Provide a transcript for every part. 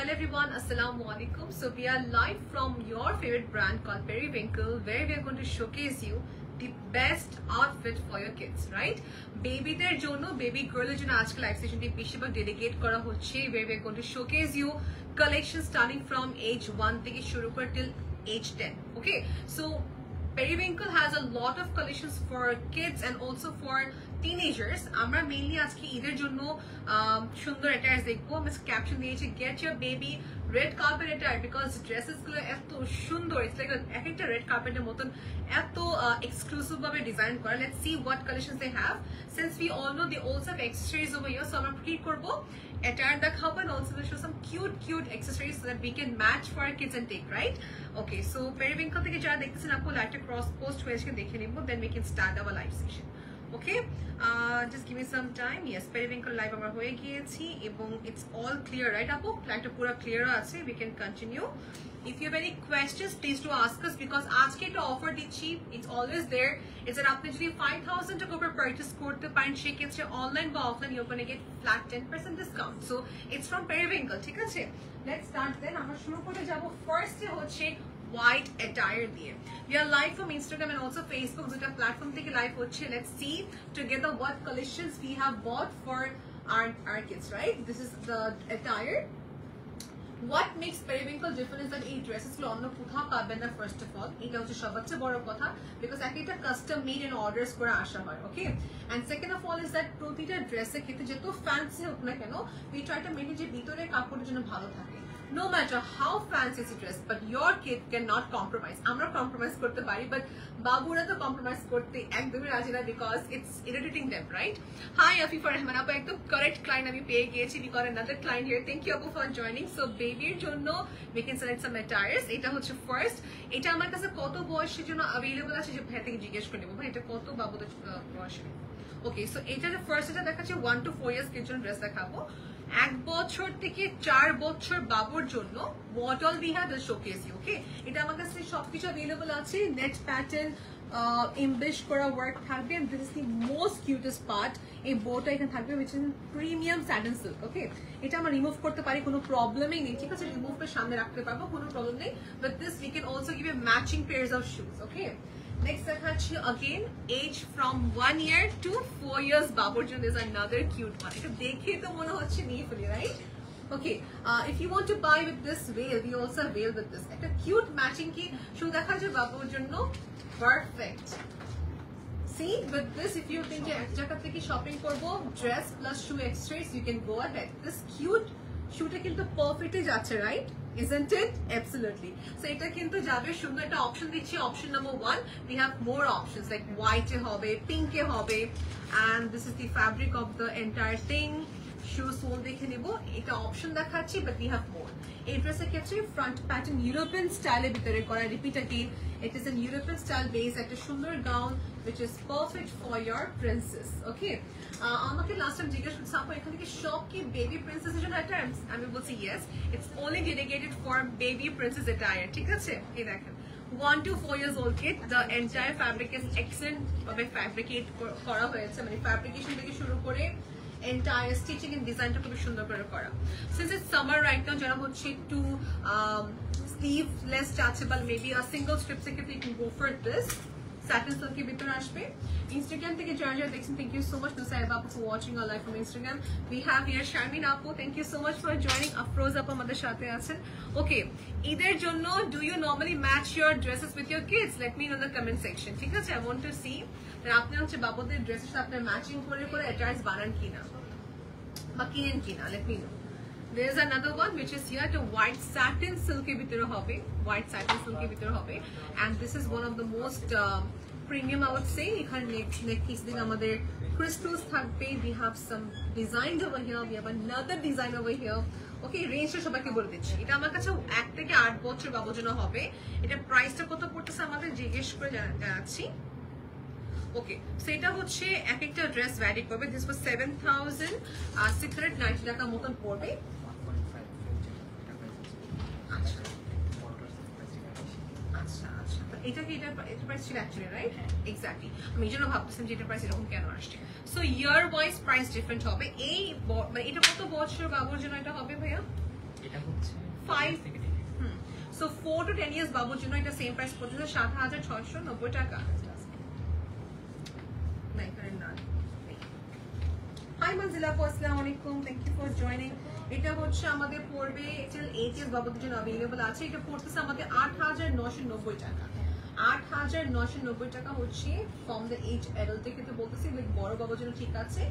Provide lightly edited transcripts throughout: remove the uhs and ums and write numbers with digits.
Hello everyone, Assalamu alaikum. So we are live from your favorite brand called Periwinkle, where we are going to showcase you the best outfit for your kids, right? Baby der jonno, baby girl er jonno ajke live session ti beshibag dedicate kora hocche, where we are going to showcase you collections starting from age 1 থেকে শুরু করে till age 10. Okay, so Periwinkle has a lot of collections for kids and also for teenagers. আমরা mainly আজকে ঈদের জন্য সুন্দর attires দেখবো। আমি ক্যাপশন দিয়েছি get your baby red carpet attire because dresses গুলো এত সুন্দর, it's like একটা red carpet এর মতন এত exclusive ভাবে ডিজাইন করা। Let's see what collections they have. Since we all know they also have accessories over here, so আমরা কি করব attire দেখাবো and also show some cute accessories so that we can match for our kids and take, right? Okay, so Periwinkle থেকে যারা দেখতেছেন আপু লাইভটা cross post হয়েছে দেখে নিব, then we can start our live session. Okay, just give me some time. Yes, Periwinkle live আমার হয়ে গিয়েছি এবং it's all clear, right আপু? লাইভটা পুরো ক্লিয়ার আছে, we can continue. If you have any questions, please do ask us because আজকে একটা অফার দিচ্ছি, it's always there. It's that আপনি যদি 5,000 টাকা উপর পারচেজ করতে পারেন সেক্ষেত্রে অনলাইন বা offline you're going to get flat 10% discount. So it's from Periwinkle, ঠিক আছে? Let's start then. আমরা শুরু করতে যাব ফার্স্ট হচ্ছে white attire দিয়ে. We are live from Instagram and also Facebook, দুটো প্ল্যাটফর্ম থেকে লাইভ হচ্ছে. Let's see together what collections we have bought for our kids, right? This is the attire. What makes Periwinkle different is that এই dresses গুলো অন্য কোথাও পাবেন না first of all. এটা হচ্ছে সবচেয়ে বড় কথা because একটা custom made and orders করে আসা হয়, okay? And second of all is that প্রতিটা ড্রেসের ক্ষেত্রে যত ফ্যান্সি হোক না কেন we try to make যে ভিতরের কাপড়ের জন্য ভালো থাকে. No matter how fancy is the dress, but your kid cannot compromise. আমরা compromise করতে পারি, but বাবুরা তো compromise করতে একদমই রাজি না because it's irritating them, right? Hi, Afifa Rahman আপু, একদম correct client আমি পেয়ে গিয়েছি. We got another client here. Thank you আপু for joining. So baby এর জন্য we can select some attires. এটা হচ্ছে first. এটা আমার কাছে কত বয়সের জন্য available আছে যে ভাই থেকে জিজ্ঞেস করে নেব ভাই এটা কত বাবুদের বয়সে। Okay, so এটা যে first এটা দেখাচ্ছে 1 to 4 years কিডস জন্য ড্রেস দেখাবো। 1 বছর থেকে 4 বছর বাবুর জন্য what all we have will showcase you, okay? এটা আমার কাছে সবকিছু available আছে, net pattern embellish করা work থাকবে and this is the most cutest part. এই বোটা এখানে থাকবে which is premium satin silk, okay? এটা আমরা রিমুভ করতে পারি, কোনো প্রবলেমই নেই, ঠিক আছে? রিমুভ করে সামনে রাখতে পারবো, কোনো প্রবলেম নেই, but this we can also give you matching pairs of shoes, okay? Next দেখাচ্ছি again age from 1 year to 4 years বাবুর জন্য is another cute one. এটা দেখে তো মনে হচ্ছে নিয়ে ফেলি, right? Okay, if you want to buy with this veil, we also have veil with this. একটা cute matching কি shoe দেখাচ্ছে বাবুর জন্য, perfect. See, with this if you think যে এক জায়গা থেকে শপিং করব dress plus shoe accessories you can go ahead. This cute shoeটা কিন্তু perfectly যাচ্ছে, right? Isn't it? Absolutely. So এটা কিন্তু যাবে সুন্দর একটা অপশন দিচ্ছি, option number 1. We have more options like white এ হবে, pink এ হবে, and this is the fabric of the entire thing. Shoe sole দেখে নেব, এটা অপশন দেখাচ্ছি but we have more. এই ড্রেসের ক্ষেত্রে front pattern European style এর ভিতরে করা, repeat again, it is an European style base, একটা সুন্দর gown which is perfect for your princess, okay? আমাকে লাস্ট টাইম জিজ্ঞেস করতে আপু এখান থেকে সব কি বেবি প্রিন্সেসের জন্য attire? আমি বলছি yes, it's only dedicated for baby princess attire, ঠিক আছে? এই দেখেন 1 to 4 years old kid, the entire fabric is excellent ভাবে fabricate করা হয়েছে, মানে fabrication থেকে শুরু করে entire stitching and design টা খুব সুন্দর করে করা. Since it's summer right now, যারা হচ্ছে একটু sleeveless চাচ্ছে বা maybe a single strip থেকে you can go for this. Satin silk এর ভিতরে আসবে. Instagram থেকে যারা দেখছেন, thank you so much Nusaiba আপু for watching our live from Instagram. We have here Sharmin আপু, thank you so much for joining. Afroz আপু আমাদের সাথে আছেন. Okay, ঈদের জন্য do you normally match your dresses with your kids? Let me know in the comment section. ঠিক আছে? I want to see that আপনি হচ্ছে বাবুদের ড্রেসের সাথে ম্যাচিং করে attires বানান কিনা বা কিনেন কিনা, let me know. There is another one which is here to white satin silk এর ভিতরে হবে, white satin silk এর ভিতরে হবে, and this is one of the most premium I would say. এখানে neck piece দিন আমাদের crystals থাকবে, we have some designs over here, we have another design over here. Okay, রেঞ্জটা সবাইকে বলে দিচ্ছি, এটা আমার কাছে 1 থেকে 8 বছর বাবুর জন্য হবে। এটা প্রাইসটা কত পড়তেছে আমাদের জিজ্ঞেস করে জানাচ্ছি। Okay, so এটা হচ্ছে এক একটা ড্রেস ভ্যারি করবে, this was 7,690 টাকা মতন পড়বে। এটা কি এটা প্রাইস ছিল অ্যাকচুয়ালি, রাইট? এক্স্যাক্টলি, আমি এই জন্য ভাবতেছিলাম যে এটা প্রাইস এরকম কেন আসছে। সো ইয়ার ওয়াইজ প্রাইস ডিফারেন্ট হবে। এই মানে এটা কত বছর বাবুর জন্য এটা হবে ভাইয়া? এটা হচ্ছে 5 থেকে 10 সো 4 to 10 ইয়ার্স বাবুর জন্য এটা সেম প্রাইস পড়ছে 7690 টাকা নাই করেন না হাই মঞ্জিলা আপু আসসালামু আলাইকুম থ্যাংক ইউ ফর জয়েনিং এটা হচ্ছে আমাদের পড়বে টিল 8 ইয়ার্স বাবুদের জন্য अवेलेबल আছে এটা পড়তেছে আমাদের 8990 টাকা 8990 টাকা হচ্ছে ফ্রম দ্য এজ অ্যাডাল্ট থেকে তো বলতেছি লাইক বড় বাবুর জন্য ঠিক আছে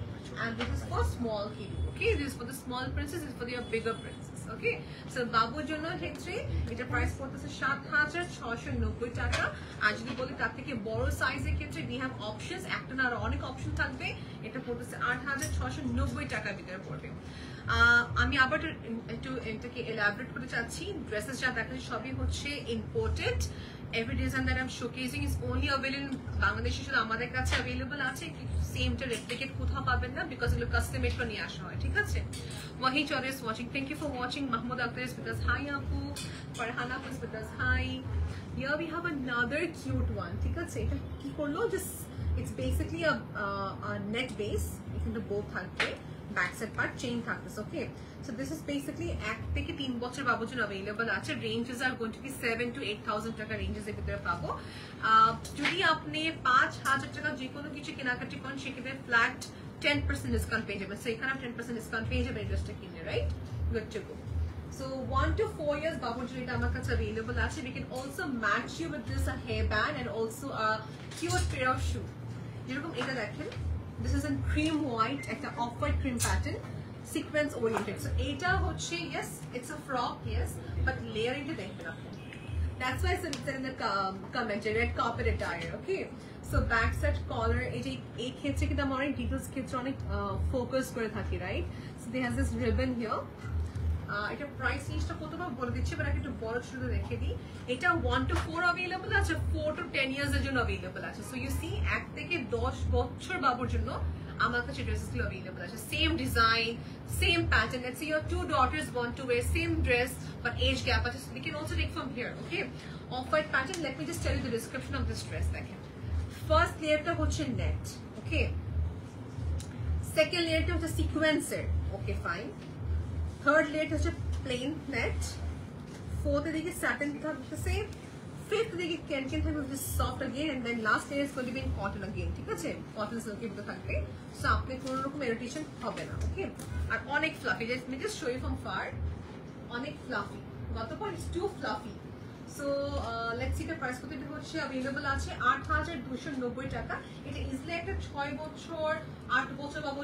and this is for small kid okay this for the small princess is for the bigger princess okay so বাবুর জন্য ক্ষেত্রে এটা প্রাইস পড়তেছে 7690 টাকা আর যদি বলি তার থেকে বড় সাইজের ক্ষেত্রে উই হ্যাভ অপশনস একটা না আরো অনেক অপশন থাকবে এটা পড়তেছে 8690 টাকার ভিতরে পড়বে আমি আবার একটু এটাকে এলাবোরেট করতে চাচ্ছি ড্রেসেস যা দেখাচ্ছি সবই হচ্ছে imported every design that I'm showcasing is only available in Bangladesh শুধু আমাদের কাছে available আছে সেমটা রেপ্লিকেট কোথাও পাবেন না বিকজ এগুলো কাস্টম মেড করে নিয়ে আসা হয় ঠিক আছে ওয়াহি Chowdhury is watching thank you for watching mahmoud akhtar is with us hi apu farhana is with us hi here we have another cute one ঠিক আছে এটা কি করলো just it's basically a net base এখানে both থাকবে back side part chain থাকতেছে okay so this is basically 1 থেকে 3 বছর বাবুর জন্য अवेलेबल আছে ranges are going to be 7 to 8000 টাকা রেঞ্জের ভিতরে পাবো যদি আপনি 5000 টাকা যে কোনো কিছু কেনাকাটি করেন সেক্ষেত্রে ফ্ল্যাট 10% ডিসকাউন্ট পেয়ে যাবেন সো এখানে 10% ডিসকাউন্ট পেয়ে যাবেন ড্রেসটা কিনলে right good to go so 1 to 4 years বাবুর জন্য এটা আমার কাছে अवेलेबल আছে we can also match you with this a hairband and also a cute pair of shoe যেরকম এটা দেখেন this is in cream white একটা off white cream pattern sequence oriented so eta hoche yes it's a frock yes but layering it dekhen apni that's why it's in the comment red carpet attire okay so back set collar ei khetre kintu amar onek details khetre onek focus kore thaki right so they has this ribbon here এটা price লিস্টটা কতবার বলে দিচ্ছি but একটু বড় শুরু রেখে দিই এটা 1 to 4 अवेलेबल আছে 4 to 10 ইয়ার্স এর জন্য अवेलेबल আছে সো ইউ সি 1 থেকে 10 বছর বাবুর জন্য আমার কাছে ড্রেসেসগুলো अवेलेबल আছে same design same pattern let's say your two daughters want to wear same dress but age gap আছে so we can also take from here okay of white pattern let me just tell you the description of this dress দেখেন first লেয়ারটা হচ্ছে net okay second লেয়ারটা হচ্ছে sequencer okay fine third layer হচ্ছে plain net fourth দিকে satin থাকতেছে fifth দিকে ক্যানকেন থাকবে which is soft again and then last layer is going to be in cotton again ঠিক আছে কটন সিল্কের মধ্যে থাকবে সো আপনি কোনো রকম ইরিটেশন হবে না ওকে আর অনেক fluffy just show you from far অনেক ফ্লাফি গতবার it's too fluffy so let's see the price কত এটা হচ্ছে अवेलेबल আছে 8290 টাকা এটা ইজিলি একটা 6 বছর 8 বছর বাবু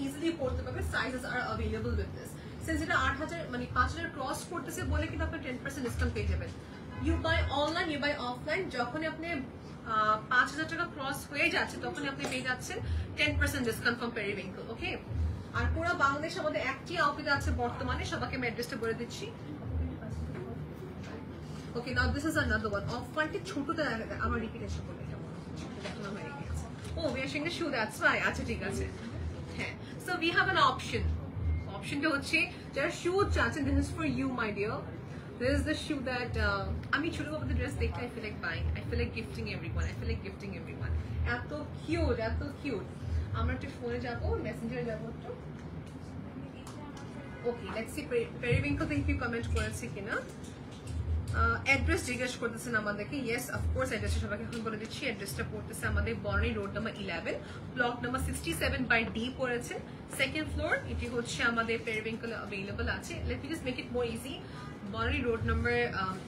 ইজিলি পড়তে পারবে sizes are available with this since এটা 8000 মানে 5000 ক্রস করতেছে বলে কিন্তু আপনি 10% ডিসকাউন্ট পেয়ে যাবেন you buy online you buy offline যখন আপনি 5000 টাকা ক্রস হয়ে যাচ্ছে তখন আপনি পেয়ে যাচ্ছেন 10% ডিসকাউন্ট ফ্রম পেরিউইঙ্কেল ওকে আর পুরো বাংলাদেশ আমাদের একটি আউটলেট আছে বর্তমানে সবাইকে আমি অ্যাড্রেসটা বলে দিচ্ছি okay now this is another one অফ হোয়াইট ছোটটা আমার রিপিটেশন করবে এটা মনে হচ্ছে দেখুন আমার রিপিটেশন ও we are showing the shoe that's why আচ্ছা ঠিক আছে হ্যাঁ so we have an option optionটা হচ্ছে যারা শু চাচ্ছেন this is for you my dear this is the shoe that আমি ছোট বাবুদের ড্রেস দেখতে I feel like buying I feel like gifting everyone এত কিউট আমরা একটু ফোনে যাবো মেসেঞ্জারে যাবো একটু ওকে লেটস সি পেরিউইঙ্কেল থেকে কি কমেন্ট করেছে কিনা অ্যাড্রেস জিজ্ঞেস করতেছেন আমাদেরকে ইয়েস অফকোর্স অ্যাড্রেসটা সবাইকে এখন বলে দিচ্ছি অ্যাড্রেসটা পড়তেছে আমাদের বর্ণি road number 11 block number 67 by D পড়েছে সেকেন্ড ফ্লোর এটি হচ্ছে আমাদের পেরিউইঙ্কেল अवेलेबल আছে let me just make it more easy বর্ণি রোড নাম্বার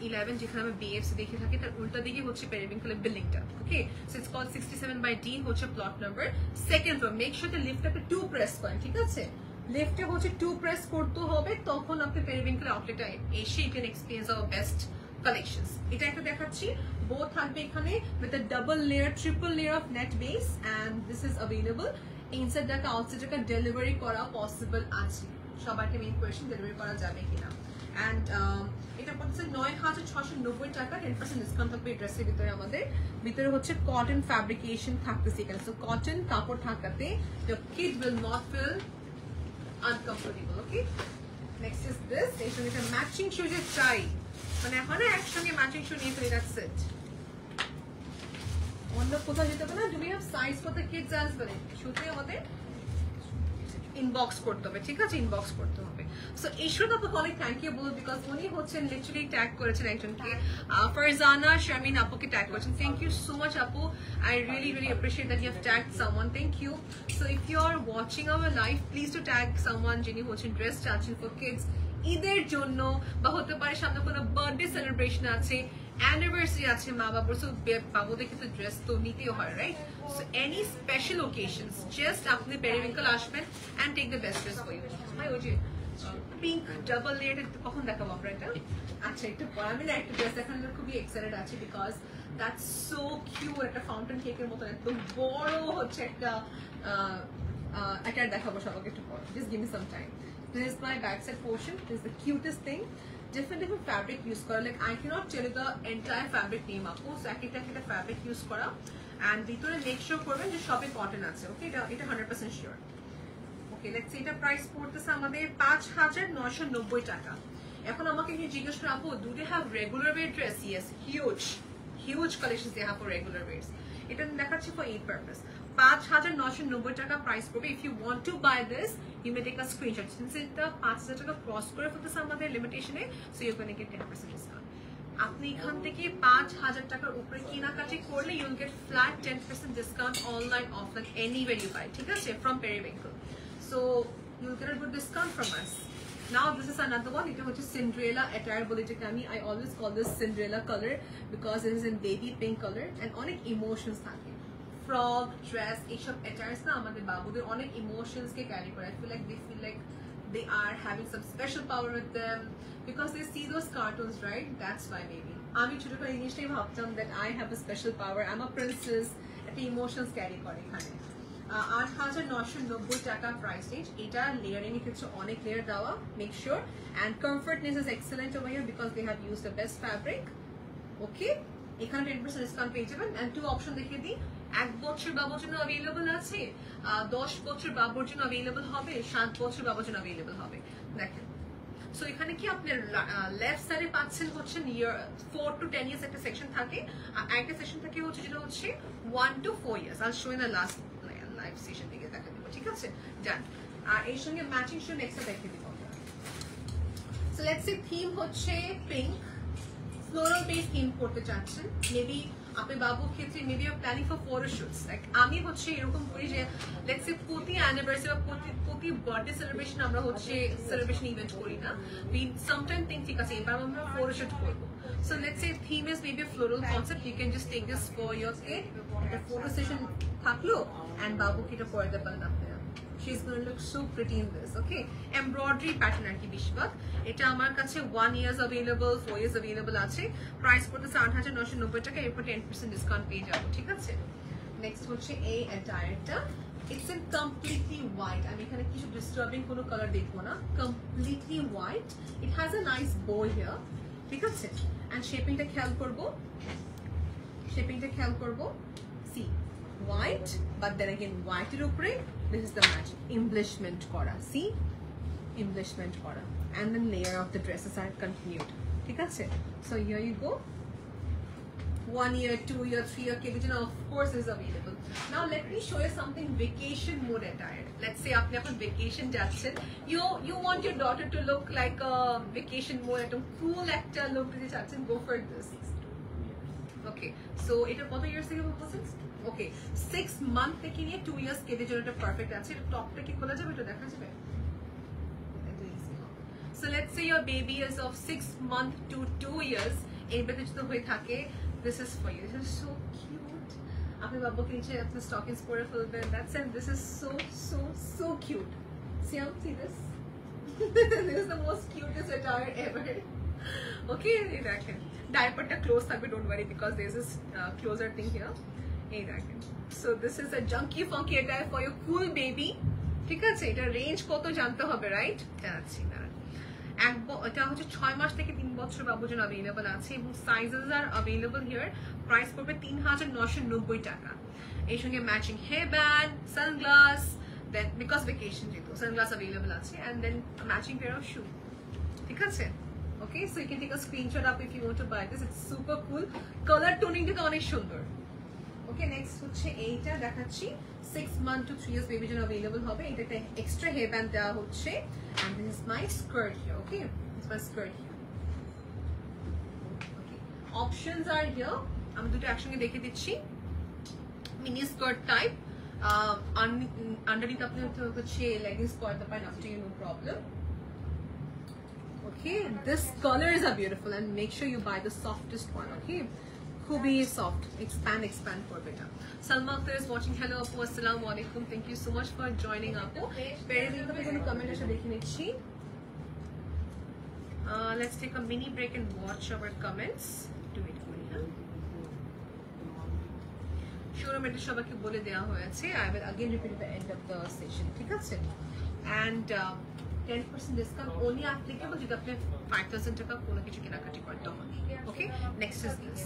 11 যেখানে আমরা বিএফসি দেখে থাকি তার উল্টা দিকে হচ্ছে পেরিউইঙ্কেলের বিল্ডিংটা okay so it's called 67 by D হচ্ছে plot number second floor make sure the লিফটটাকে 2 প্রেস করেন ঠিক আছে লিফটে হচ্ছে 2 প্রেস করতে হবে তখন আপনি পেরিউইঙ্কেল আউটলেটে এসে you can experience our best collections এটা একটা দেখাচ্ছি both থাকবে এখানে with a double layer triple layer of net base and this is available inside the outside का delivery করা possible আছে সবাইকে মেইন কোয়েশ্চন ডেলিভারি করা যাবে কিনা and এটা পড়ছে 9690 টাকা 10% ডিসকাউন্ট থাকবে ড্রেসের ভিতরে আমাদের ভিতরে হচ্ছে কটন ফ্যাব্রিকেশন থাকতেছে এখানে সো কটন কাপড় থাকাতে the kid will not feel uncomfortable okay next is this এর সঙ্গে একটা ম্যাচিং শুজ চাই মানে এখন একসঙ্গে ম্যাচিং শু নিয়ে ফেলে দ্যাটস ইট অন্য কোথাও যেতে হবে না do we have size for the kids as well শুতে আমাদের ইনবক্স করতে হবে, ঠিক আছে, ইনবক্স করতে হবে। সো ঈশ্বর আপনাকে অনেক থ্যাংক ইউ বলবো বিকজ উনি হচ্ছেন লিটারালি ট্যাগ করেছেন একজনকে, ফারজানা শারমিন আপুকে ট্যাগ করেছেন। থ্যাংক ইউ সো মাচ আপু, I really appreciate that you have tagged someone, thank you. So if you are watching our live please to tag someone যিনি হচ্ছেন ড্রেস চাচ্ছেন ফর কিডস ঈদের জন্য, বা হতে পারে সামনে কোনো বার্থডে সেলিব্রেশন আছে, অ্যানিভার্সারি আছে মা বাবার, সো বাবুদের ক্ষেত্রে ড্রেস তো নিতেই হয়, right? So any special occasions just আপনি পেরিউইঙ্কেল আসবেন and take the best dress for you. ভাই ওই যে পিঙ্ক ডাবল লেয়ার কখন দেখাবো আমরা এটা? আচ্ছা একটু আমি না একটা ড্রেস দেখানোর খুবই এক্সাইটেড আছি বিকজ দ্যাটস সো কিউট, একটা ফাউন্টেন কেকের মতন একদম বড় হচ্ছে একটা এটা দেখাবো সবাইকে একটু পর, just give me some time. This is my backside portion. This is the cutest thing. Different fabric use kora. Like I cannot tell you the entire fabric name apu. So ekta fabric use kora. And ভিতরে make sure করবেন যে সবই cotton আছে. Okay, এটা 100% sure. Okay, let's see এটা price পড়তেছে আমাদের 5990 টাকা। এখন আমাকে কি জিজ্ঞেস করে আপু, do they have regular wear dress? Yes, huge collections they have for regular wears. এটা দেখাচ্ছি for Eid purpose. 5990 টাকা প্রাইস পড়বে। If you want to buy this, you may take a screenshot. Since এটা 5000 টাকা ক্রস করে ফেলতেছে আমাদের লিমিটেশনে, so you're going to get 10% discount. আপনি এখান থেকে 5000 টাকার উপরে কেনাকাটি করলে you'll get flat 10% discount online, offline, anywhere you buy. ঠিক আছে, from Periwinkle. So you'll get a good discount from us. Now this is another one. It is Cinderella attire bole jeke ami I always call this Cinderella color because it is in baby pink color and onek emotions thake. Frog, dress, এইসব attires না আমাদের বাবুদের অনেক emotions কে carry করে. I feel like they are having some special power with them because they see those cartoons, right? That's why maybe. আমি ছোটবেলা জিনিসটাই ভাবতাম that I have a special power. I'm a princess. একটা emotions carry করে এখানে। 8990 টাকা price range. এটা layering এর ক্ষেত্রে অনেক লেয়ার দেওয়া, make sure, and comfortness is excellent over here because they have used the best fabric. Okay, এখানে 10% ডিসকাউন্ট পেয়ে যাবেন। এন্ড টু অপশন দেখিয়ে দিই, 1 বছর বাবুর জন্য अवेलेबल আছে, 10 বছর বাবুর জন্য अवेलेबल হবে, 7 বছর বাবুর জন্য अवेलेबल হবে। দেখেন, সো এখানে কি আপনি লেফট সাইডে পাচ্ছেন হচ্ছে 4 to 10 ইয়ার্স একটা সেকশন থাকে, আর একটা সেকশন থাকে হচ্ছে যেটা হচ্ছে 1 to 4 years. I show in the last live session থেকে দেখা দেব, ঠিক আছে, ডান। আর এর সঙ্গে ম্যাচিং শু নেক্সট দেখে দিব। সো লেটস সে থিম হচ্ছে পিঙ্ক, ফ্লোরাল বেস থিম করতে চাচ্ছেন, মেবি আপনি বাবুর ক্ষেত্রে maybe you planning for photoshoots. Like আমি হচ্ছে এরকম করি যে লেটস সে প্রতি অ্যানিভার্সারি বা প্রতি বার্থডে সেলিব্রেশন আমরা হচ্ছে সেলিব্রেশন ইভেন্ট করি না, উই সামটাইম থিঙ্ক ঠিক আছে এবার আমরা ফটোশুট করবো। So let's say theme is maybe a floral concept. You can just take this for your kid. The photo session thaklo and babu kita porda banapne. She's going to look so pretty in this. Okay, embroidery pattern আর কি বেশিরভাগ। এটা আমার কাছে 1 years available, 4 years available আছে। Price পড়তেছে 8990 টাকা, এরপর 10% discount পেয়ে যাবো, ঠিক আছে। নেক্সট হচ্ছে এই অ্যাটায়ারটা, it's in completely white. আমি এখানে কিছু ডিস্টার্বিং কোনো কালার দেখবো না, completely white. It has a nice bow here, ঠিক আছে। And shapingটা খেয়াল করবো, see white, but then again white এর উপরে this is the magic embellishment করা, see embellishment করা, and then layer of the dresses are continued, ঠিক আছে। So here you go, 1 year, 2 year, 3 year kid, of course is available. Now let me show you something vacation mode attire. Let's say আপনি আপনার vacation যাচ্ছেন, you want your daughter to look like a vacation mode, একদম cool একটা look দিতে চাচ্ছেন, go for this. Okay, so এটা কত years থেকে বলছেন? Okay, 6 month থেকে নিয়ে 2 years কেদের জন্য এটা পারফেক্ট আছে। এটা টপটা কি খোলা যাবে, এটা দেখা যাবে? So let's say your baby is of 6 month to 2 years, এর ভেতরে যদি হয়ে থাকে, this is for you. This is so cute. আপনি বাবুকে নিচে আপনি স্টকিংস পরে ফেলবেন, that's it. This is so cute. See this? This is the most cutest attire ever. Okay, এই দেখেন, ডায়াপারটা ক্লোজ থাকবে, don't worry because there is this closer thing here. এই দেখেন, so this is a junky funky attire for your cool baby, ঠিক আছে। এটা range কত জানতে হবে, রাইট? জানাচ্ছি না। এটা হচ্ছে 6 মাস থেকে 3 বছর বাবুর জন্য अवेलेबल আছে এবং sizes are available here. Price পড়বে 3990 টাকা। এর সঙ্গে matching hair band, sunglass, then because vacation যেহেতু সানগ্লাস अवेलेबल আছে, and then matching pair of shoe, ঠিক আছে। Okay, so you can take a screenshot up if you want to buy this. It's super cool. Color toning টা অনেক সুন্দর। Okay, next হচ্ছে এইটা দেখাচ্ছি, 6 months to 3 years baby জন্য available হবে এটা একটা extra hairband দেওয়া হচ্ছে and this is my skirt here okay this is my skirt here okay options are here আমি দুটো একসঙ্গে দেখে দিচ্ছি mini skirt type underneath আপনি হচ্ছে leggings পরতে পারেন up to you no problem okay this colors are beautiful and make sure you buy the softest one okay খুবই soft expand করবে এটা Salma Akhtar is watching hello apu assalamu alaikum thank you so much for joining apu periwinkle এর কোনো comment আসে দেখে নিচ্ছি let's take a mini break and watch our comments do it করি হ্যাঁ showroom এটা সবাইকে বলে দেওয়া হয়েছে I will again repeat at the end of the session ঠিক আছে and 10% discount only applicable যদি আপনি 5000 টাকা কোনো কিছু কেনাকাটি করেন তখন okay next is this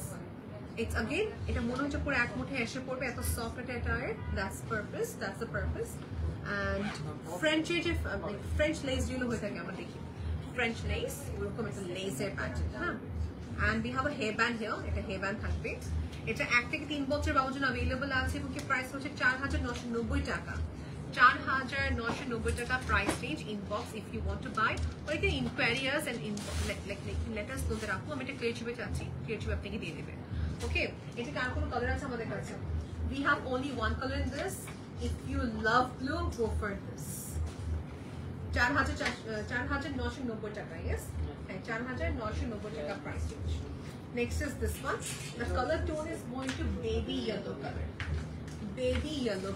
it's again এটা মনে হচ্ছে পুরো এক মুঠে এসে পড়বে এত সফট এটা that's the purpose and French যে French lace যেগুলো হয়ে থাকে আমরা দেখি French lace ওরকম একটা lace-এর প্যাটার্ন হ্যাঁ and we have a hairband here এটা hairband থাকবে এটা 1 থেকে 3 বছর বাবুর জন্য अवेलेबल আছে এবং কি প্রাইস হচ্ছে 4990 টাকা 4990 টাকা price range inbox if you want to buy or you can inquire us and let us know that আপু আমি এটা ক্লিয়ার ছবি চাচ্ছি ক্লিয়ার ছবি আপনাকে দিয়ে দেবে ওকে এটা কার কোনো কালার আছে আমাদের কাছে we have only one color in this if you love blue go for this 4990 টাকা yes 4990 টাকা price range next is this one the color tone is going to baby yellow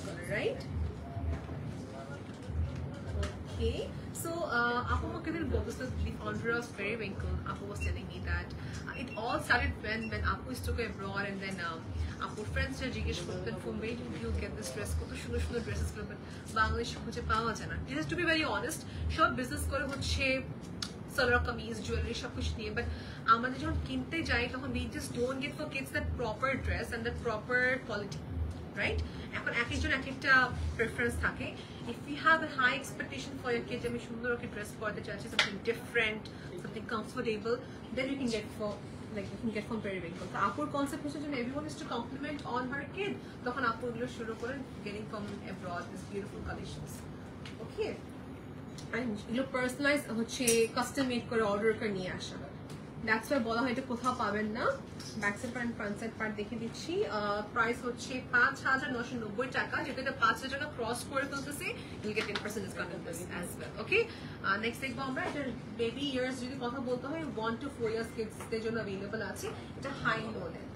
color right okay so Apu Makadil Bogus, the founder of Periwinkle, Apu was telling me that it all started when Apu is to go abroad and then Apu friends are jigesh korten from where did you get this dress koto sunder dresses gulo but Bangladesh khojhe paoya jay na just to be very honest সব business করে হচ্ছে salwar kameez jewellery সব কিছু নিয়ে but আমাদের যখন কিনতে যাই তখন we just don't get for kids that proper dress and that proper quality right এখন এক একজন এক একটা প্রেফারেন্স থাকে if you have a high expectation for your kid আমি সুন্দর একটা ড্রেস পরতে চাচ্ছি something different something comfortable then you can get from Periwinkle so আপুর concept হচ্ছে যে everyone is to compliment on her kid তখন আপু গুলো শুরু করেন getting from abroad these beautiful collections okay and এগুলো personalized হচ্ছে custom made করে অর্ডার করে নিয়ে আসা that's why বলা হয় এটা কোথাও পাবেন না back side part front side part দেখে দিচ্ছি প্রাইস হচ্ছে 5990 টাকা যেটা এটা 5000 টাকা ক্রস করে ফেলতেছে you'll get 10% discount on this as well okay next দেখবো আমরা এটা বেবি ইয়ার্স যদি কথা বলতে হয় 1 to 4 years kids দের জন্য अवेलेबल আছে এটা হাই লো লেন্থ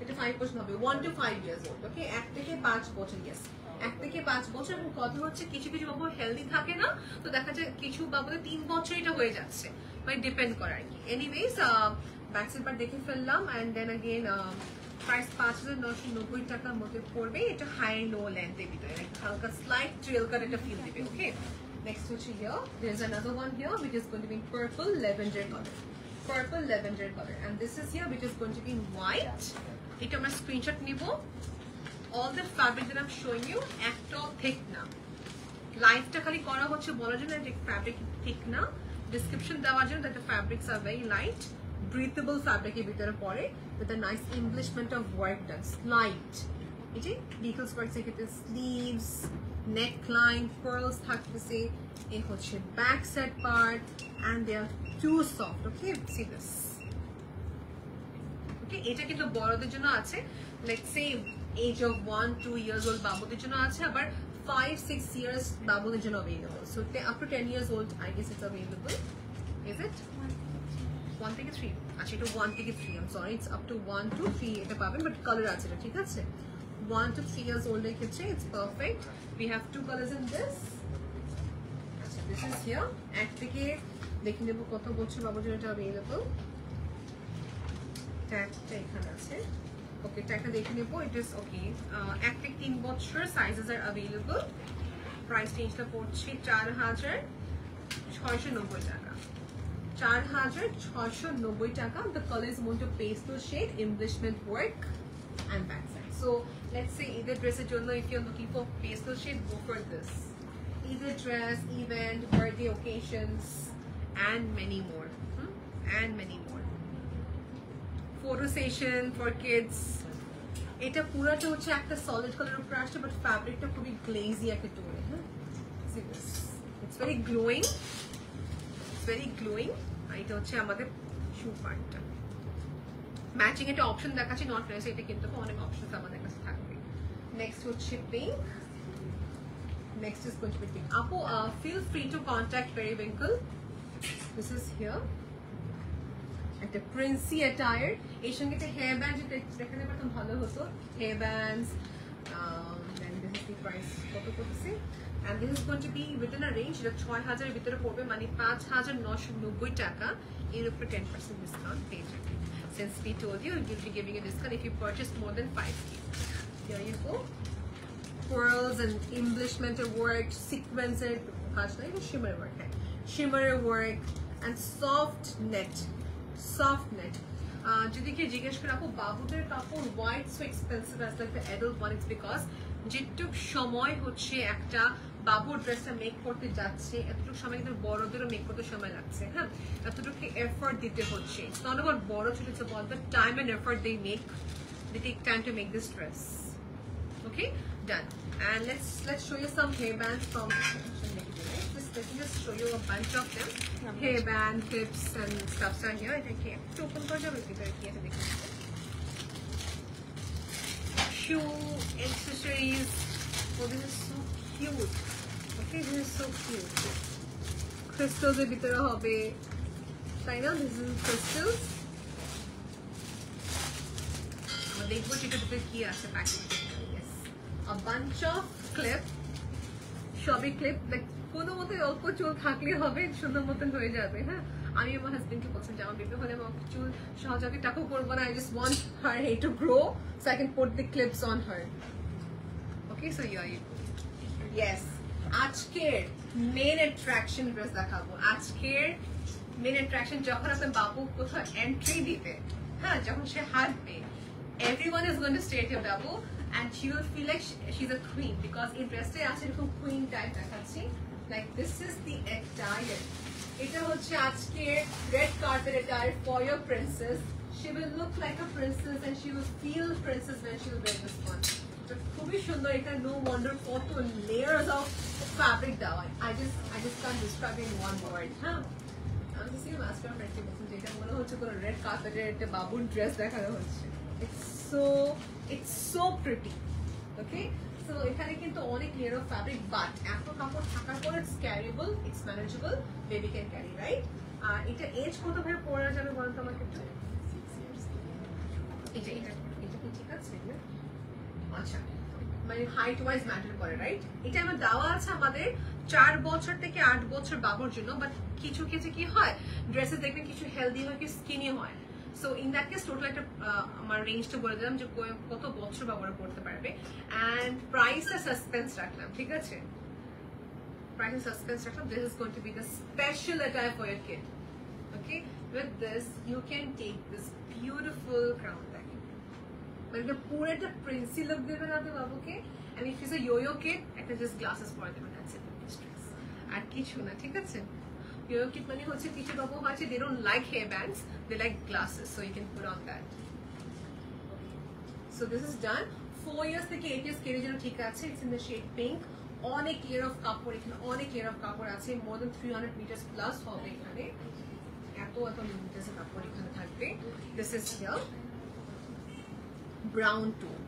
এটা 5% হবে 1 to 5 years old okay 1 থেকে 5 বছর yes 1 থেকে 5 বছর এবং কথা হচ্ছে কিছু কিছু বাবু হেলদি থাকে না তো দেখা যায় কিছু বাবুদের 3 বছর এটা হয়ে যাচ্ছে মানে ডিপেন্ড করে আর কি এনিওয়েজ ব্যাক সাইড পার্ট দেখে ফেললাম এন্ড দেন अगेन প্রাইস 5990 টাকার মধ্যে পড়বে এটা হাই লো লেন্থের ভিতরে হালকা স্লাইট ট্রেল কাট একটা ফিল দিবে ওকে নেক্সট হচ্ছে here there is another one here which is going to be in purple lavender color and this is here which is going to be in white এটা আমরা screenshot নিব all the fabric that I'm showing you একটাও thick না লাইটটা খালি করা হচ্ছে বলার জন্য যে fabric thick না description দেওয়ার জন্য that the fabrics are very light breathable fabric এর ভিতরে পড়ে with a nice embellishment of work done slight এই যে details work থেকে sleeves neckline pearls থাকতেছে এই হচ্ছে back side part and they are too soft okay see this okay এটা কিন্তু বড়দের জন্য আছে like say age of 1-2 years old বাবুদের জন্য আছে আবার 5-6 years বাবুদের জন্য available so up to 10 years old I guess it's available is it 1 থেকে 3 আচ্ছা এটা 1 থেকে 3 I'm sorry it's up to 1 to 3 এটা পাবেন but color আছে এটা ঠিক আছে 1 to 3 years old এর ক্ষেত্রে it's perfect we have two colors in this আচ্ছা this is here এক থেকে দেখে নেব কত বছর বাবুদের জন্য এটা available ট্যাগটা এখানে আছে okay ট্যাগটা দেখে নেব it is okay 1 থেকে 3 বছর sizes are available price rangeটা পড়ছে 4690 টাকা 4690 টাকা the color is more to pastel shade embellishment work and backside so let's say either dress এর জন্য if you're looking for pastel shade go for this either dress event birthday occasions and many more photo session for kids এটা পুরোটা হচ্ছে একটা solid colour উপরে আসছে, but ফ্যাব্রিকটা খুবই glazy একটা টোনে। হ্যাঁ, see this, it's very glowing, it's very glowing. আর এটা হচ্ছে আমাদের শু পার্টটা। ম্যাচিং একটা অপশন দেখাচ্ছি, নট নেসেসারি এটা কিন্তু অনেক অপশনস আমাদের কাছে থাকবে। নেক্সট হচ্ছে pink. Next is going to be pink. Apu, feel free to contact Periwinkle. This is here. At a princey attire. এই সঙ্গে একটা হেয়ার ব্যান্ড যেটা দেখাতে পারতাম ভালো হতো। Hair bands. Then this is the price. কত করতেছি? And this is going to be within a range. এটা ৬,০০০ এর ভিতরে পড়বে, মানে ৫,৯৯০ টাকা। এর উপরে 10% discount পেয়ে যাবে। Since we told you, we'll be giving a discount if you purchase more than 5K. Here you go. Pearls and embellishment work, sequence shimmer work, shimmer work and soft net. যদি কেউ জিজ্ঞেস করে আপু বাবুদের কাপড় white so expensive as like the adult one, it's because যেটুক সময় হচ্ছে একটা বাবুর ড্রেসটা মেক করতে যাচ্ছে, এতটুকু সময় কিন্তু বড়দেরও মেক করতে সময় লাগছে। হ্যাঁ, এতটুকু এফোর্ট দিতে হচ্ছে। ইটস নট অ্যাবাউট বড় ছোট, it's about the time and effort they take time to make this dress. Okay, done. And let's show you some hair bands from. Let me just show you a bunch of them. Hair band, clips, and stuffs are here. Okay, to open for the shoe accessories. Oh, this is so cute. Okay, this is so cute. Crystals are bitar hobe. China, this is crystals. দেখবো যেটা ভিতরে কি আছে package. A bunch of clip, সবই clip, like কোনো মতো অল্প চুল থাকলে হবে, সুন্দর মতন হয়ে যাবে। হ্যাঁ, আমি আমার হাজবেন্ডকে বলছি যে আমার বেবি হলে আমার চুল সহজাকে টাকু করবো না, I just want her hair to grow so I can put the clips on her. Okay, so yeah, yes. আজকের মেন অ্যাট্রাকশন ড্রেস দেখাবো। আজকের মেন অ্যাট্রাকশন যখন আপনার বাবু কোথাও এন্ট্রি দিবে, হ্যাঁ, যখন সে হাঁটবে, everyone is going to stare at your babu and she will feel like she's a queen, because in dress e ache erokom queen type দেখাচ্ছি। Like this is the attire. এটা হচ্ছে আজকে red carpet attire for your princess. She will look like a princess and she will feel princess when she will wear this one. So খুবই সুন্দর। এটা no wonder কত layers of fabric দেওয়া। I just can't describe it in one word. হ্যাঁ, আমি just see master of French বলছি যেটা মনে হচ্ছে কোনো red carpet এর একটা বাবুর ড্রেস দেখানো হচ্ছে। It's so pretty. Okay, so এখানে কিন্তু অনেক layer of fabric, but এত কাপড় থাকার পর it's carryable, it's manageable, baby can carry, right? আর এটা এজ কত ভাবে পরা যাবে বলতো আমাকে একটু। 6 years। এটা কি ঠিক আছে? আচ্ছা, মানে হাইট ওয়াইজ ম্যাটার করে, রাইট? এটা আমার দেওয়া আছে আমাদের 4 বছর থেকে 8 বছর বাবুর জন্য, বাট কিছু কিছু কি হয় ড্রেসেস দেখবেন কিছু হেলদি হয়, কিছু স্কিনি হয়। So in that case total একটা আমার রেঞ্জটা বলে দিলাম যে কত বছর বাবুরা পড়তে পারবে, অ্যান্ড প্রাইসটা সাসপেন্স রাখলাম, ঠিক আছে? প্রাইসটা সাসপেন্স রাখলাম। This is going to be the special attire for your kid. Okay, with this you can take this beautiful crown bag, মানে এটা পুরো একটা প্রিন্সি লুক দেবে না তো বাবুকে। And if is a your kid, একটা জাস্ট গ্লাসেস পরে দেবেন, দ্যাটস ইট, আর কিছু না, ঠিক আছে? Yo kit মানে হচ্ছে কিছু বাবু হচ্ছে they don't like hair bands, they like glasses, so you can put on that. So this is done. 4 years থেকে 8 years কেড়ে যেন ঠিক আছে। It's in the shade pink. অনেক layer of কাপড়, এখানে অনেক layer of কাপড় আছে, more than 300 meters plus হবে এখানে, এত মিটার্স এর কাপড় এখানে থাকবে। This is here brown tone,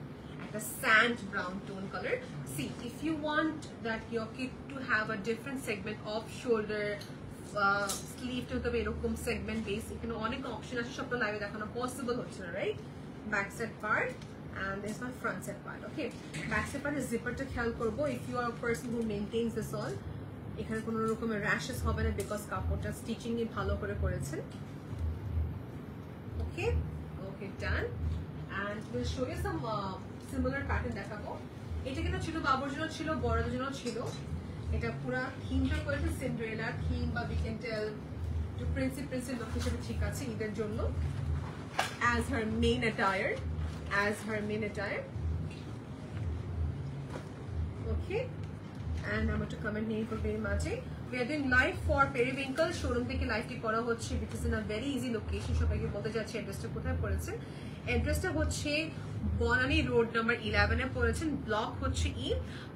the sand brown tone color. See, if you want that your kid to have a different segment of shoulder, sleeve too তবে এরকম segment base, এখানে অনেক অপশন আছে, সবটা লাইভে দেখানো পসিবল হচ্ছে না, right? Back side part and this is my front side part. Okay, back side part is zipper টা খেয়াল করব। if you are a person who maintains this all, এখানে কোনো রকমের র্যাশেস হবে না, বিকজ কাপড়টা স্টিচিং এ ভালো করে করেছেন। ওকে, done. And we'll show you some similar pattern দেখাবো। এটা কিন্তু ছিল বাবুর জন্য, ছিল বড়দের জন্য ছিল। এটা পুরা থিমটা করেছে সিন্ডারেলা থিম, বা we can tell to princy look হিসেবে ঠিক আছে ঈদের জন্য, as her main attire. Okay, and I'm going to comment নেই for very much. We are doing live for Periwinkle showroom থেকে লাইভটি করা হচ্ছে, which is in a very easy location. সবাইকে বলতে যাচ্ছি অ্যাড্রেসটা কোথায় পড়েছে। অ্যাড্রেসটা হচ্ছে বনানী রোড নাম্বার 11 এ পড়েছেন, ব্লক হচ্ছে ই,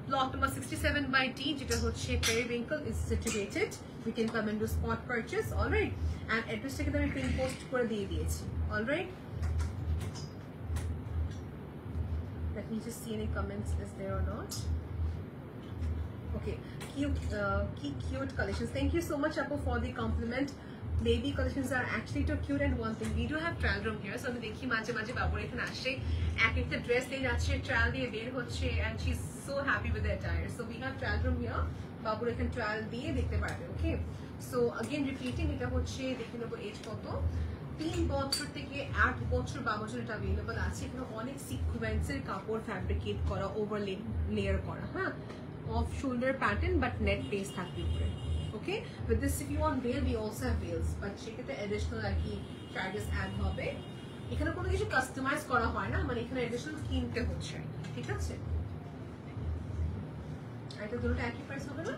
ব্লক নাম্বার 67/D, যেটা হচ্ছে periwinkle is situated. We can come and do spot purchase, alright, and অ্যাড্রেসটাকে আমি পিন পোস্ট করে দিয়ে দিয়েছি, alright. Let me just see any comments is there or not. Okay, cute collections. Thank you so much, Apu, for the compliment. Baby collections are actually too cute. And one thing, we do have trial room here, so আমি দেখি মাঝে মাঝে বাবুর এখানে আসে এক একটা dress নিয়ে যাচ্ছে, ট্রায়াল দিয়ে বের হচ্ছে, and she's so happy with the attire. So we have trial room here. বাবুর এখানে ট্রায়াল দিয়ে দেখতে পারবে। Okay, so again repeating, এটা হচ্ছে দেখে নেবো এজ কত, 3 বছর থেকে 8 বছর বাবুর জন্য এটা অ্যাভেলেবল আছে। এখানে অনেক সিকোয়েন্সের কাপড় ফ্যাব্রিকেট করা, ওভার লেয়ার করা, হ্যাঁ, off shoulder pattern but net base থাকবে উপরে। Okay, with this if you want veil, we also have veils, but সেক্ষেত্রে additional আর কি charges add হবে। এখানে কোনো কিছু কাস্টমাইজ করা হয় না, মানে এখানে additional কিনতে হচ্ছে, ঠিক আছে? এটা দুটোটা একই প্রাইস হবে না,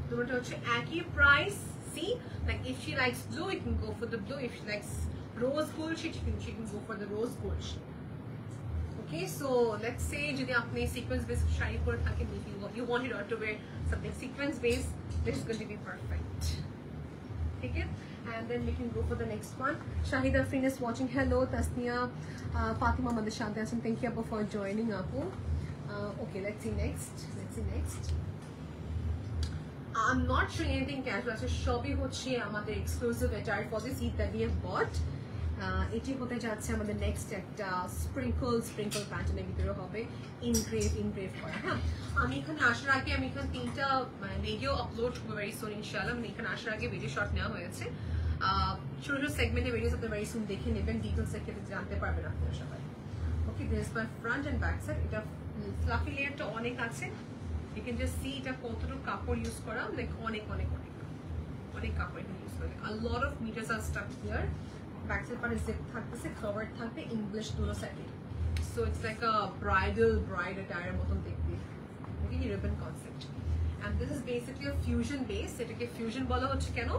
দুটোটা হচ্ছে একই price. See, like if she likes blue, you can go for the blue. If she likes rose gold sheet, she can go for the rose gold sheet. Okay, so let's say যদি আপনি sequence based sari পরে থাকেন, if you want your daughter to wear something sequence based, this is going to be perfect. Okay, and then we can go for the next one. Shahida Afrin is watching. Hello, Tasnia, Fatima Madhu Shanti Hassan, thank you Apu for joining, Apu. Okay, let's see next. I'm not showing anything casual. So সবই হচ্ছে আমাদের exclusive attire for this Eid that we have bought. এটি হতে যাচ্ছে আমাদের next একটা sprinkle প্যাটার্নের ভিতরে হবে, ইনগ্রেভ করা। হ্যাঁ, আমি এখানে আসার আগে আমি এখানে 3টা ভিডিও আপলোড করবো ভেরি সুন ইনশাআল্লাহ। আমি এখানে আসার আগে ভিডিও শট নেওয়া হয়েছে, ছোট ছোট সেগমেন্টের ভিডিওস আপনি ভেরি সুন দেখে নেবেন, ডিটেলস ক্ষেত্রে জানতে পারবেন আপনারা সবাই। Okay, this is my front and back side. এটা ফ্লাফি লেয়ারটা অনেক আছে, ইউ ক্যান জাস্ট সি এটা কতটুকু কাপড় ইউজ করা, লাইক অনেক কাপড় এখানে ইউজ করে। a lot of meters are stuck here. Back side part is zip থাকতেছে, covered থাকবে, English দুটো সাইডে, so it's like a bride attire মতন দেখতে। Okay, ribbon concept, and this is basically a fusion base. এটাকে fusion বলা হচ্ছে কেন?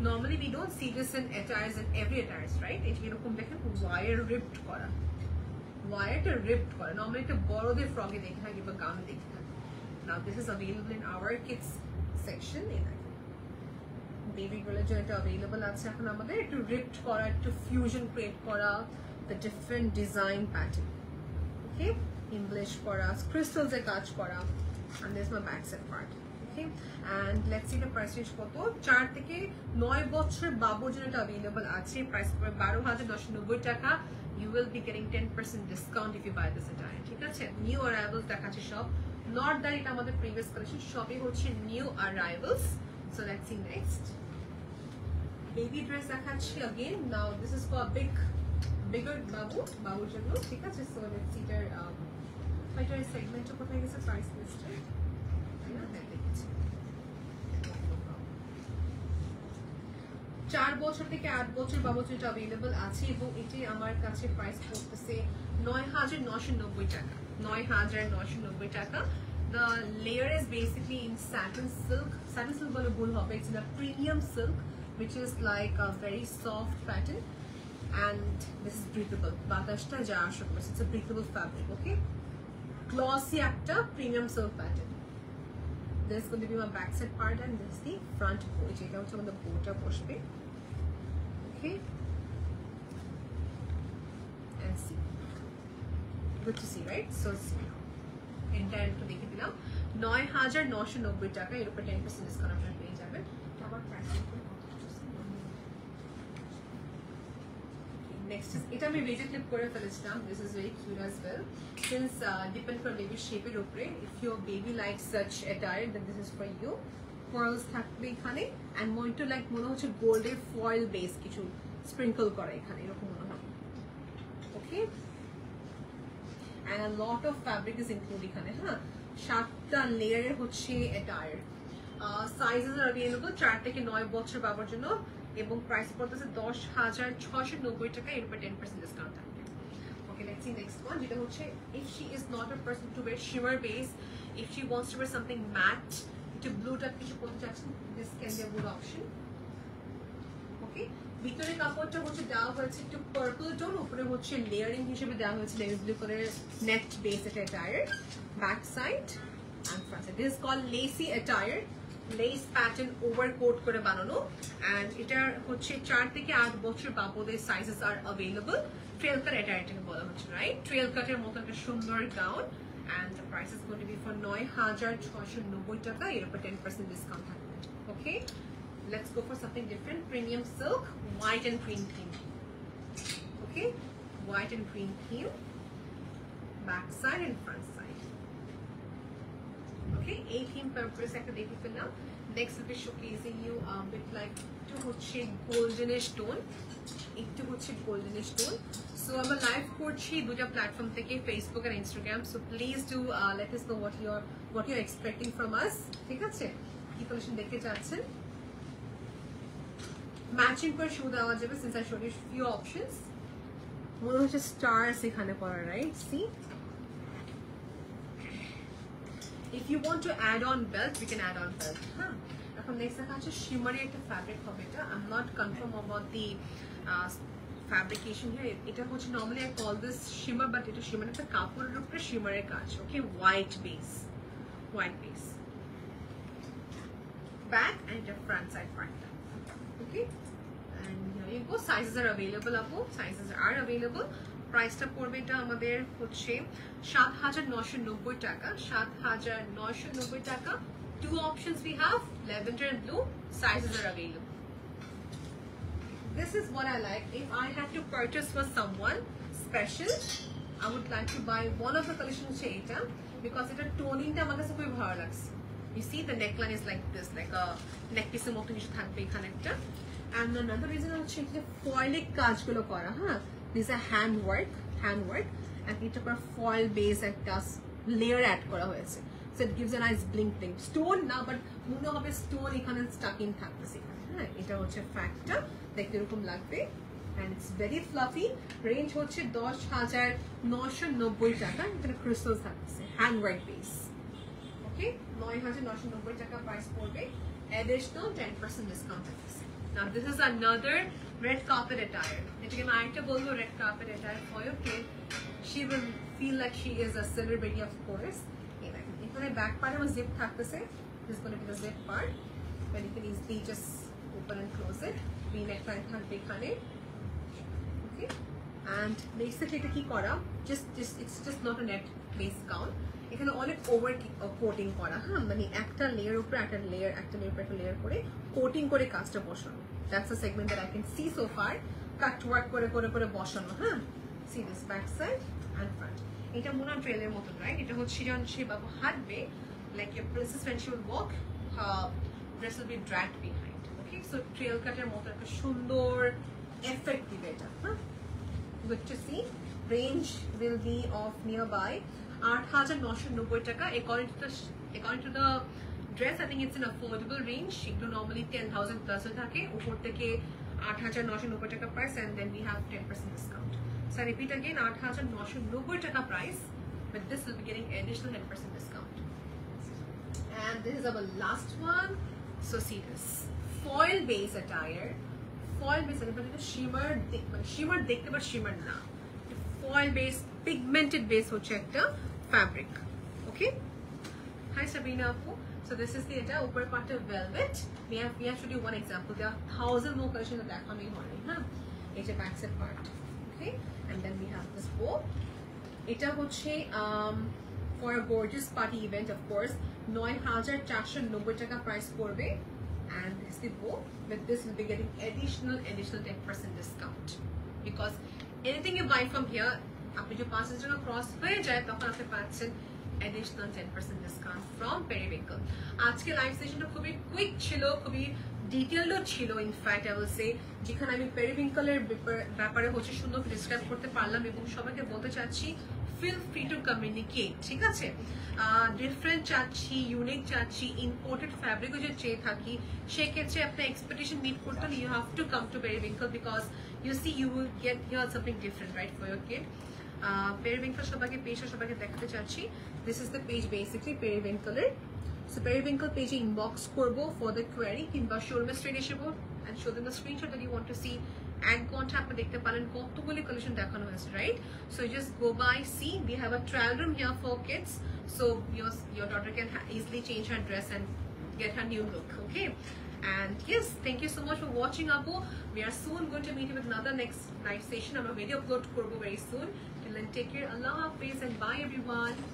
Normally we don't see this in attires, in every attires, right? এটা এরকম দেখেন wire ripped করা, wireটা ripped করা, normally এটা বড়দের ফ্রকে দেখে থাকি বা গাউন দেখে থাকি। Now this is available in our kids section. Baby গার্লের জন্য এটা অ্যাভেলেবল আছে এখন আমাদের, একটু রিপড করা, একটু ফিউশন ক্রিয়েট করা, the different design pattern. Okay, English করা, ক্রিস্টালস এর কাজ করা, and this is my back side part. Okay, and let's see the price range কত। 4 থেকে 9 বছর বাবুর জন্য এটা অ্যাভেলেবল আছে, প্রাইস পড়বে 12,990 টাকা। You will be getting 10% discount if you buy this attire, ঠিক আছে? নিউ অ্যারাইভালস দেখাচ্ছে সব, নট দ্যাট এটা আমাদের প্রিভিয়াস কালেকশন, সবই হচ্ছে new arrivals. So let's see next. Baby dress দেখাচ্ছি again. Now this is for bigger বাবুর জন্য, ঠিক আছে? So let's see their segment কোথায় গেছে, price list এ না দেখেছি। 4 বছর থেকে 8 বছর বাবুর জন্য अवेलेबल আছে, এবং এটি আমার কাছে প্রাইস পড়তেছে 9,990 টাকা। 9,990 টাকা। The layer is basically in satin silk. Satin silk bolo bol hobe. It's in a premium silk, which is like a very soft pattern, and this is breathable. Batashta ja ashokos. It's a breathable fabric. Okay, glossy acta premium silk pattern. This is going to be my backside part, and this is the front bow. It's out on the border boshbe. Okay, and see. Good to see, right? So see. Entire একটু দেখে দিলাম, 9,990 টাকা, এর উপর 10% discount আপনারা পেয়ে যাবেন। আবার প্রাইস নেক্সট ইজ, এটা আমি ভিডিও ক্লিপ করে ফেলেছিলাম। This is very cute as well, since depend for বেবির শেপের উপরে। If your baby like such attire, then this is for you. Pearls থাকবে এখানে, অ্যান্ড মনে টু লাইক মনে হচ্ছে গোল্ডের ফয়েল বেস কিছু স্প্রিঙ্কল করা এখানে, এরকম মনে হয়। ওকে, and a lot of fabric is included এখানে। হ্যাঁ, 7টা লেয়ারের হচ্ছে attire, sizes are available 4 থেকে 9 বছর বাবার জন্য, এবং প্রাইস পড়তেছে 10,690 টাকা, এর উপর 10% ডিসকাউন্ট থাকবে। Okay, let's see next one, যেটা হচ্ছে if she is not a person to wear shimmer base, if she wants to wear something matte, একটু blue type কিছু পড়তে চাচ্ছেন, this can be a good option. Okay, ভিতরে কাপড়টা হচ্ছে দেওয়া হয়েছে একটু পার্পল টোন, উপরে হচ্ছে লেয়ারিং হিসেবে দেওয়া হয়েছে নেভি ব্লু কালারের net base attire. Back side and front side. This is called lacy attire, lace pattern overcoat করে বানানো, and এটার হচ্ছে 4 থেকে 8 বছর বাবুদের সাইজেস আর अवेलेबल। ট্রেল কাট অ্যাটায়ারটাকে বলা হচ্ছে, রাইট? ট্রেল কাটের মতো একটা সুন্দর gown, and the price is going to be for 9690 টাকা, এর উপর 10% ডিসকাউন্ট থাকবে। ওকে, let's go for something different. Premium silk, white and cream theme. Okay, white and cream theme, back side and front side. Okay, 18 purpose একটা দেখে ফেললাম। Next will be showcasing you with like একটু হচ্ছে goldenish tone, একটু হচ্ছে goldenish tone. So আমরা live করছি দুটো প্ল্যাটফর্ম থেকে, ফেসবুক আর Instagram. So please do let us know what you're expecting from us. ঠিক আছে, কি কালেকশন দেখতে চাচ্ছেন। ম্যাচিং করে শু দেওয়া যাবে, since I showed you few options। মনে হচ্ছে স্টারস এখানে পড়া, right? See, if you want to add on belt, we can add on belt. Huh? এখন নেক্সট দেখা হচ্ছে শিমারি একটা ফ্যাব্রিক হবে এটা। I'm not confirm about the fabrication here. এটা হচ্ছে normally I call this shimmer, but এটা শিমার একটা কাপড়ের উপরে শিমারের কাজ। Okay, white base, back and the front side part. Okay, and here you go. Sizes are available apu, sizes are available. প্রাইসটা পড়বে এটা আমাদের হচ্ছে 7990 টাকা, 7990 টাকা। Two options we have, lavender and blue. Sizes are available. This is what I like. If I had to purchase for someone special, I would like to buy one of the collection হচ্ছে এটা, because এটা টোনিংটা আমার কাছে খুবই ভালো লাগছে। You see the neckline is like this, like a neck piece এর মতো কিছু থাকবে এখানে একটা। And another reason হচ্ছে যে ফয়েলে কাজগুলো করা, হ্যাঁ, these are hand work, and এটা পর foil base একটা layer add করা হয়েছে, so it gives a nice bling bling. Stone না, but মনে হবে stone এখানে stuck in থাকতেছে, হ্যাঁ। এটা হচ্ছে ফ্যাক্টটা, দেখতে এরকম লাগবে, and it's very fluffy. Range হচ্ছে 10990 টাকা, এখানে crystals থাকতেছে, hand work base. Okay, 9990 টাকা প্রাইস পড়বে, additional 10% discount থাকতেছে। Now this is another red carpet attire. এটাকে আমি আরেকটা বলবো, red carpet attire for your kid. She will feel like she is a celebrity, of course. এখানে back part আমার zip থাকতেছে. This is going to be the zip part, but you can easily just open and close it. V-neck line থাকবে এখানে। Okay, and basically এটা কি করা, it's just not a net base gown. এখানে অনেক over coating করা, হ্যাঁ, মানে একটা লেয়ার উপরে একটা লেয়ার, একটা লেয়ার উপরে একটা লেয়ার করে কোটিং করে কাজটা বসানো। That's the segment that I can see so far. Cut work করে করে করে বসানো, হ্যাঁ। See this back side and front. এটা মনে হয় ট্রেলের মতো, রাইট? এটা হচ্ছে যখন সে বাবু হাঁটবে, like a princess when she will walk, her dress will be dragged behind. Okay, so trail কাটের মতো একটা সুন্দর এফেক্ট দিবে এটা, হ্যাঁ। Good to see. Range will be of nearby 8990 টাকা। According to the dress, I think it's an affordable range. এগুলো normally 10,000 plus থাকে, উপর থেকে 8990 টাকা price, and then we have 10% discount. So I repeat again, 8990 টাকা price, but this will be getting additional 10% discount. And this is our last one. So see this foil base attire. Foil base attire, but it's shimmer দেখতে, but shimmer না। Foil base, pigmented base হচ্ছে একটা fabric. Okay. Hi Sabrina Apu. So this is the entire upper part of velvet. We have to do one example. There are 1000 more collections that are coming on, huh? It's a backside part. Okay, and then we have this bow. এটা হচ্ছে for a gorgeous party event, of course, 9490 টাকা price পড়বে, and this is the bow. With this, we'll be getting additional 10% discount, because anything you buy from here, আপনি যে 5000 টাকা cross হয়ে যায়, তখন আপনি পাচ্ছেন additional 10% discount from Periwinkle. আজকে লাইভ সেশনটা খুবই কুইক ছিল, খুবই ডিটেইলড ছিল। ইনফ্যাক্ট আই উইল সে, যেখানে আমি পেরিউইঙ্কলের ব্যাপারে হচ্ছে সুন্দর ডিসক্রাইব করতে পারলাম, এবং সবাইকে বলতে চাচ্ছি ফিল ফ্রি টু কমিউনিকেট, ঠিক আছে? ডিফারেন্ট চাচ্ছি, ইউনিক চাচ্ছি, ইম্পোর্টেড ফ্যাব্রিকও যে চেয়ে থাকি, সেক্ষেত্রে আপনার এক্সপেকটেশন মিট করতে হলে you have to come to Periwinkle, because you see you will get here something different, right, for your kid. Periwinkle সবাইকে পেজটা সবাইকে দেখাতে চাচ্ছি। This is the page basically Periwinkle. So Periwinkle page inbox korbo for the query kinba showroom straight esebo and show them the screenshot that you want to see. And contact apni dekhte paren kotoguli collection dekhano hoyeche, right? So you just go by, see, we have a trial room here for kids, so your daughter can easily change her dress and get her new look. Okay, and yes, thank you so much for watching Apu. We are soon going to meet you with another next live session. I'm a video upload korbo very soon. Till then, take care. Allah Hafiz and bye everyone.